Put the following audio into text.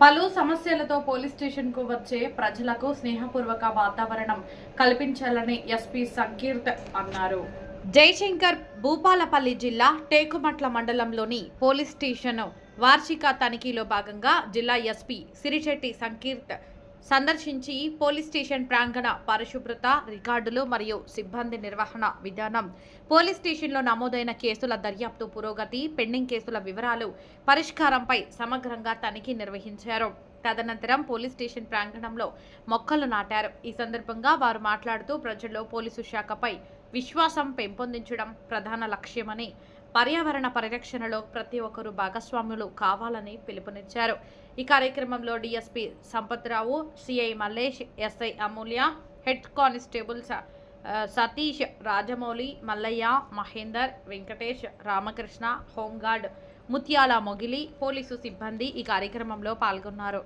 పలు సమస్యలతో police station కు వచ్చే ప్రజలకు స్నేహపూర్వక వాతావరణం కల్పించాలని ఎస్పీ సంకీర్త్ అన్నారు. జయశంకర్ భూపాలపల్లి జిల్లా టేకుమట్ల మండలంలోని పోలీస్ స్టేషన్ వార్షిక తనిఖీలో భాగంగా జిల్లా ఎస్పీ సిరిశెట్టి సంకీర్త్ సందర్శించి పోలీస్ స్టేషన్ ప్రాంగణ పరిశుభ్రత, రికార్డులు మరియు సిబ్బంది నిర్వహణ విధానం, పోలీస్ స్టేషన్లో నమోదైన కేసుల దర్యాప్తు పురోగతి, పెండింగ్ కేసుల వివరాలు, పరిష్కారంపై సమగ్రంగా తనిఖీ నిర్వహించారు. తదనంతరం పోలీస్ స్టేషన్ ప్రాంగణంలో మొక్కలు నాటారు. ఈ సందర్భంగా వారు మాట్లాడుతూ ప్రజల్లో పోలీసు శాఖపై విశ్వాసం పెంపొందించడం ప్రధాన లక్ష్యమని, పర్యావరణ పరిరక్షణలో ప్రతి ఒక్కరూ భాగస్వాములు కావాలని పిలుపునిచ్చారు. ఈ కార్యక్రమంలో DSP Sampathrao, CI Mallesh, SI Amulya, head constables Satish, Rajamouli, Mallaiah, Mahender, Venkatesh, Ramakrishna, home guard Mutyala Mogili, police సిబ్బంది ఈ కార్యక్రమంలో పాల్గొన్నారు.